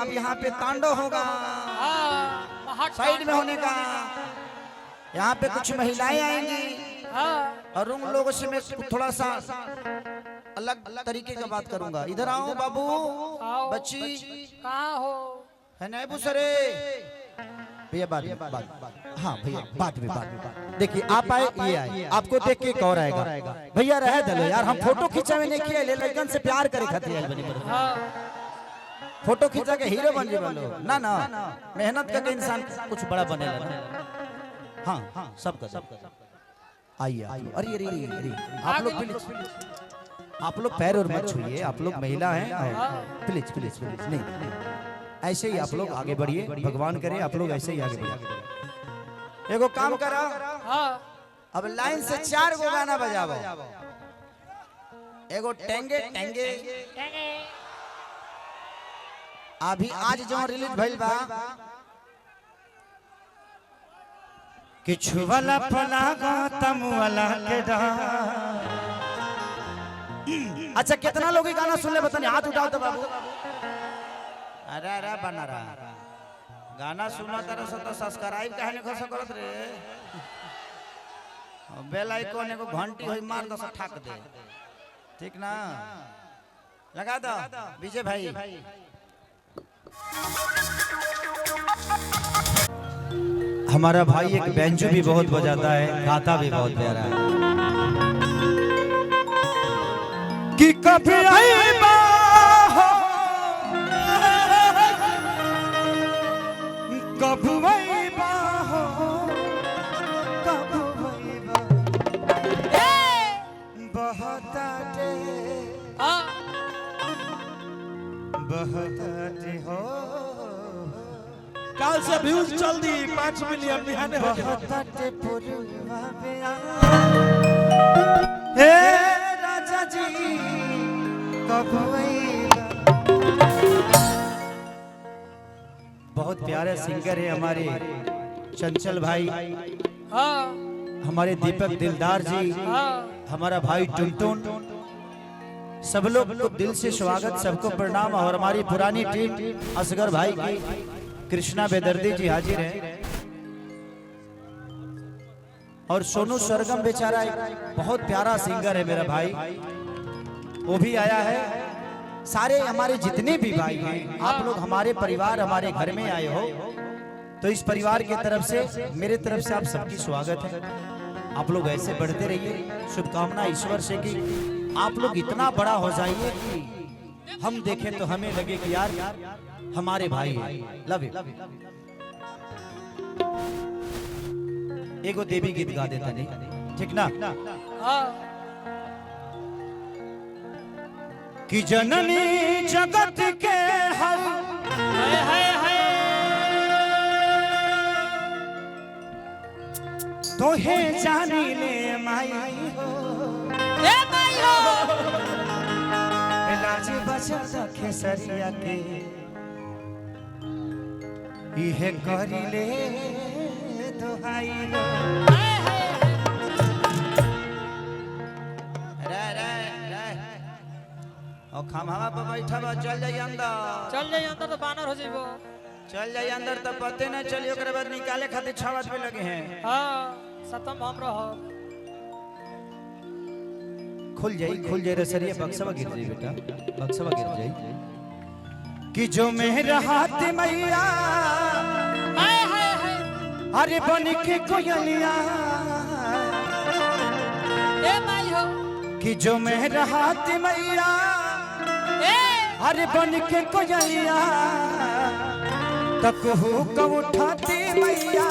अब यहाँ पे तांडव होगा, साइड में होने का। यहाँ पे कुछ महिलाएं आएंगी और उन लोगों से मैं थोड़ा सा अलग तरीके का बात करूंगा। इधर आओ बाबू, बच्ची कहाँ हो? है नैबू सरे भैया, बात हाँ भैया, बात भी बात। देखिए आप आए, ये आए, आपको देख के कौर आएगा भैया, रह दलो यार, हम फोटो खींचा में नहीं किया, लड़कन से प्यार करे खातिर बनी फोटो खींचा के हीरो बन जे बोलो ना ना, मेहनत करके इंसान कुछ बड़ा बनेगा ना। हाँ हाँ सबका आइए। अरे अरे अरे आप लोग प्लीज, आप लोग पैर और मत छूइए, आप लोग महिला हैं, प्लीज प्लीज प्लीज नहीं, ऐसे ही आप लोग आगे बढ़िए, भगवान करे आप लोग ऐसे ही आगे बढ़िए। एगो काम करा, अब लाइन से 4 गो गाना बजाओ। एगो टेंगे टेंगे अभी आज जो रिलीज भइल बा, किछु वाला फला गौतम वाला के डा। अच्छा कितना लोग गाना सुन ले बताने, हाथ उठाओ तो बाबू। अरे अरे बना रहा गाना सुना तरह से तो सब्सक्राइब कहने को करत रे, बेल आइकन एगो घंटी होई मार दो से ठाक दे, ठीक ना? लगा दो विजय भाई। हमारा भाई एक बेंजो भी बहुत बजाता है, गाता भी बहुत प्यारा है। कि कभी आई बाहो कभी आई बाहो कभी बहताटे बहताटे हो। काल से व्यूज चल दी 5 मिलियन बिहाने हो बहताटे पुरवा पे आ हे राजा जी कब आएगा। बहुत प्यारे सिंगर है हमारे चंचल भाई, हमारे दीपक दिलदार जी, हमारा भाई टुनटुन, सब लोग को दिल से स्वागत, सबको प्रणाम। और हमारी पुरानी टीम असगर भाई की कृष्णा बेदर्दी जी हाजिर हैं, और सोनू सरगम बेचारा एक बहुत प्यारा सिंगर है मेरा भाई, वो भी आया है। सारे हमारे जितने भी भाई हैं, आप लोग हमारे परिवार, हमारे घर में आए हो, तो इस परिवार की तरफ से, मेरे तरफ से आप सबकी स्वागत है। आप लोग ऐसे बढ़ते रहिए, शुभकामना ईश्वर से कि आप लोग इतना बड़ा हो जाइए कि हम देखें तो हमें लगे कि यार हमारे भाई हैं। Love you. एगो देवी गीत गा देता नहीं, ठीक ना? कि जननी जगत के हम तो है जानी ले माई हो, लाज बचा खेसरिया के इहे करी ले दोहाई हो। और खम्हा पर बैठा बा, चल जाइए अंदर, चल जाइए अंदर तो बानर हो जाइबो, चल जाइए अंदर तो पते न चलिए, ओकरे बाद निकाले खातिर 6 आदमी लगे हैं। हाँ सतम हम रहो, खुल जाई रसरिया, बक्सवा गिर जाई बेटा, बक्सवा गिर जाई। कि जो मेरा हाथ मैया अरे बन के कोयलिया, कि जो मेरा हाथ मैया अरे बन के कोयलिया, तक हो कब उठाती मैया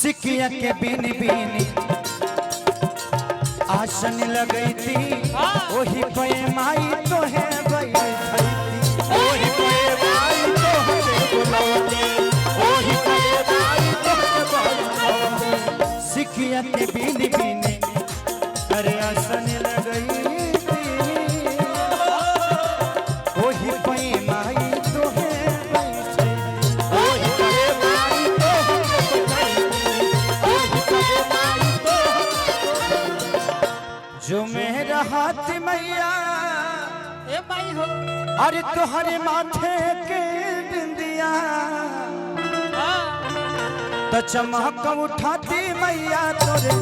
सिकिया के बीनी बीनी आसन लगई थी वही पे माई तो है बैठी वही पे माई तो है बुलावती वही पे माई तो है बुलावती सिकिया के बीनी बीनी अरे आसन लगई थी वही पे माई तो है बैठी वही पे माई तो है बैठी वही पे माई तो जो मेरा हाथ मैया ए माई हो अरे तुहरे माथे के बिंदिया तो चमक उठाती मैया तोरे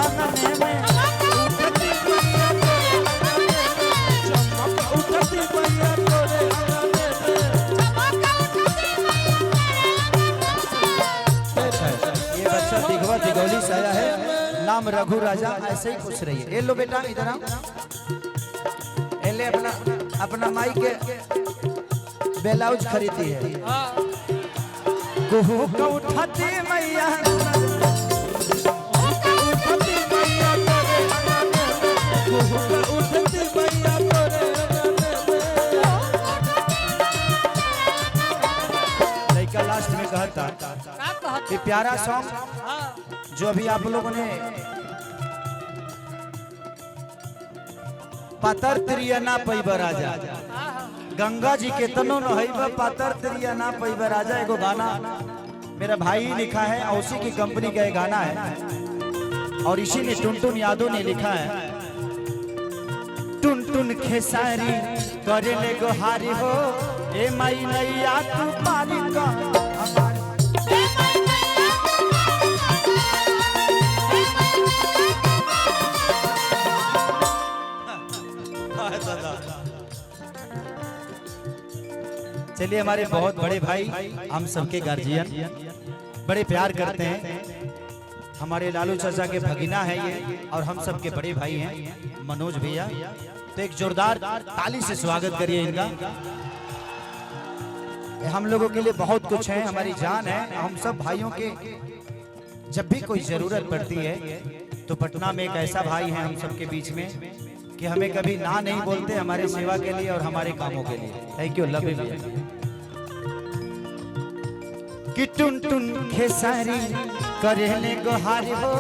अंगने में उठती मैया तोरे चमक उठती मैया तोरे अंगने में। ये बच्चा दिघवा दिगौली से आया है, नाम रघु राजा। ऐसे ही खुश रहिए। ये लो बेटा इधर आओ, ले अपना अपना माई के ब्लाउज खरीदी है। कुहू को उठाती मैया उठाती मैया तोरे कुहू को उठाती मैया तोरे लड़का लास्ट में कहता कि प्यारा सॉन्ग जो अभी आप लोगों ने पातर त्रिया ना पैब राजा गंगा जी के तनो नहैब पातर त्रिया ना पैब राजा एगो गाना मेरा भाई लिखा है और उसी की कंपनी का एक गाना है और इसी ने टुनटुन यादव ने लिखा है। टुनटुन खेसारी करे ले गोहारी हो ए माई नैया तू पारी का चलिए हमारे बहुत बड़े भाई हम सबके गार्जियन बड़े प्यार करते हैं। हमारे लालू चाचा के भगिना है ये और हम सबके बड़े भाई हैं मनोज भैया। तो एक जोरदार ताली से स्वागत करिए इनका। हम लोगों के लिए बहुत कुछ है, हमारी जान है। हम सब भाइयों के जब भी कोई जरूरत पड़ती है तो पटना में एक ऐसा भाई है हम सबके बीच में कि हमें कभी ना नहीं बोलते हमारी सेवा के लिए और हमारे कामों के लिए। Thank you, love you. कि टुन टुन खेसारी करेले गोहारी हो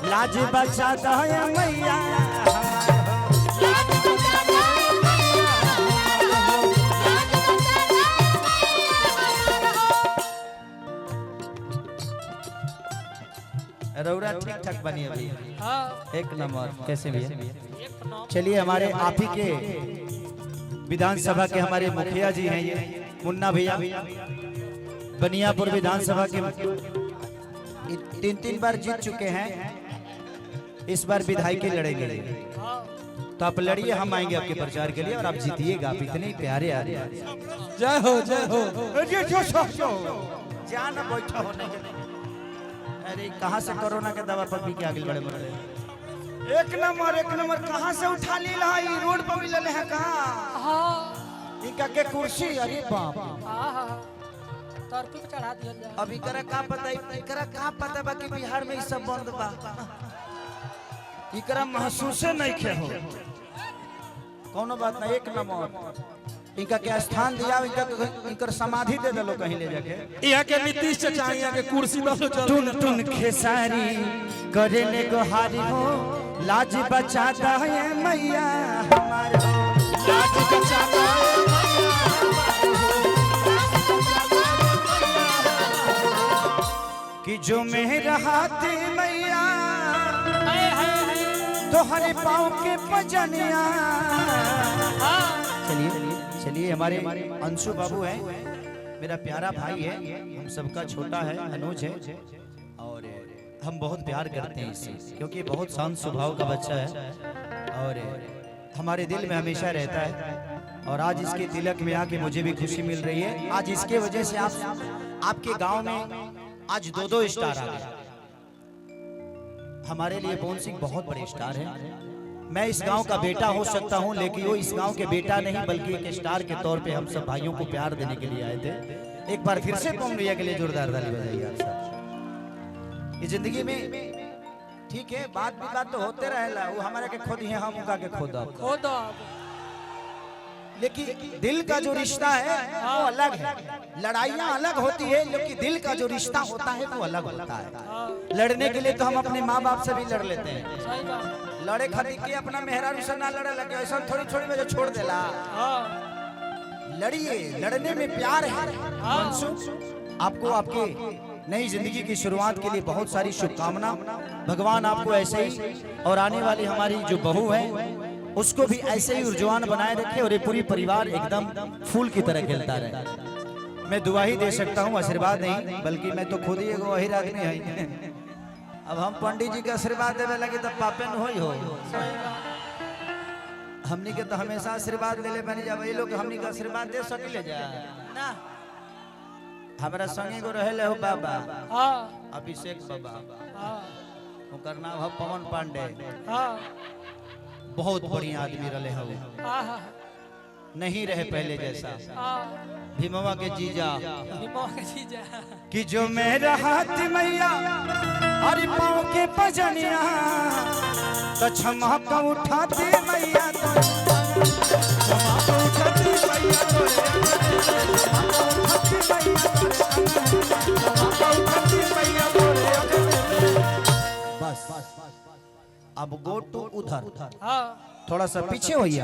लाज बचा दया मैया रौरा ठीक ठाक बनी अभी एक नंबर। कैसे भैया? चलिए हमारे आप ही के विधानसभा के हमारे मुखिया जी हैं ये मुन्ना भैया, बनियापुर विधानसभा के 3 बार जीत चुके हैं। इस बार विधायकी लड़ेंगे तो आप लड़िए, हम आएंगे आपके प्रचार के लिए और आप जीतिएगा। आप इतने प्यारे आ रहे हैं। जय हो जय हो। जान बैठा होने के नहीं। अरे कहाँ से कोरोना के दवा पर पी के आगे बढ़े बढ़ रहे। एक नंबर कहाँ से उठा ली लाई रोड पर मिलने है कहाँ इनका के कुर्सी। अरे बाप तरकू पे चढ़ा दिया जाए। अभी करा का पता बा कि बिहार में ई सब बंद बा। इकरा महसूस नहीं खे हो कोनो बात ना। एक नंबर इनका क्या स्थान दिया, इनकर समाधि दे दलो कहीं ले जाके। यहाँ के नीतीश चाचा यहाँ के कुर्सी दलो चल। टुन टुन खेसारी करे ले गोहारी हो लाज बचाता है मैया हमारे लाज बचाता है कि जो मेरा हाथ मैया तो हरे पाँव के पजनिया। चलिए हमारे अंशु बाबू हैं, मेरा प्यारा भाई है, हम सबका छोटा है, अनुज है और हम बहुत प्यार करते हैं इससे क्योंकि बहुत शांत स्वभाव का बच्चा है और हमारे दिल में हमेशा रहता है। और आज इसके तिलक में आके मुझे भी खुशी मिल रही है। आज इसके वजह से आपके गांव में आज 2 स्टार आ गए। हमारे लिए पवन सिंह बहुत बड़े स्टार हैं। मैं इस गांव का बेटा हो सकता हूं लेकिन वो इस गांव के बेटा नहीं बल्कि एक स्टार के तौर पे हम सब भाइयों को प्यार देने के लिए आए थे। एक बार फिर से पवन भैया के लिए जोरदार ताली बजाइए आप सब। ये जिंदगी में ठीक है, बात विवाद तो होते रहेला, वो हमारे के खुद है, हम उनका के खुद अब। खुद अब। लेकिन दिल का जो रिश्ता है वो अलग है। लड़ाइयाँ अलग होती है, लेकिन दिल का जो रिश्ता होता है वो अलग होता है। हाँ, लड़ने के लिए तो हम अपने माँ बाप से भी लड़ लेते हैं, सही बात। लड़े खातिर के अपना मेहरारू से ना लड़े लगे, ऐसा थोड़ी थोड़ी में जो छोड़ देला। हाँ, लड़िए, लड़ने में प्यार है। हाँ। मनसू, आपको आपके नई जिंदगी की शुरुआत के लिए बहुत सारी शुभकामना। भगवान आपको ऐसे ही और आने वाली हमारी जो बहू है उसको भी ऐसे ही ऊर्जवान बनाए रखे और ये पूरी परिवार एकदम फूल की तरह खिलता रहे। मैं दुआ ही दे सकता हूँ, आशीर्वाद नहीं, बल्कि मैं तो खुद ही एक वही आदमी है। अब हम पंडित जी का आशीर्वाद देवे लगे तो पापे न होई हो। सही बात। हमनी के तो हमेशा आशीर्वाद ले ले बनी जा, ये लोग हमनी का आशीर्वाद दे सकिले जा ना। हमारा संगे को रहे हो बाबा हाँ, अभिषेक बाबा, हाँ, उनकर नाम है पवन पांडे। हाँ, बहुत बढ़िया आदमी रहे हो, हाँ, नहीं रहे पहले जैसा। हाँ, भीमवा के जीजा भीमवा के जीजा। कि जो मेरा हाथ मैया अरे पाँव के पजनिया तो क्षमा का उठाते मैया तो क्षमा का उठाते मैया तो क्षमा का उठाते मैया तो बस अब गो टू उधर हाँ, थोड़ा सा पीछे होइए।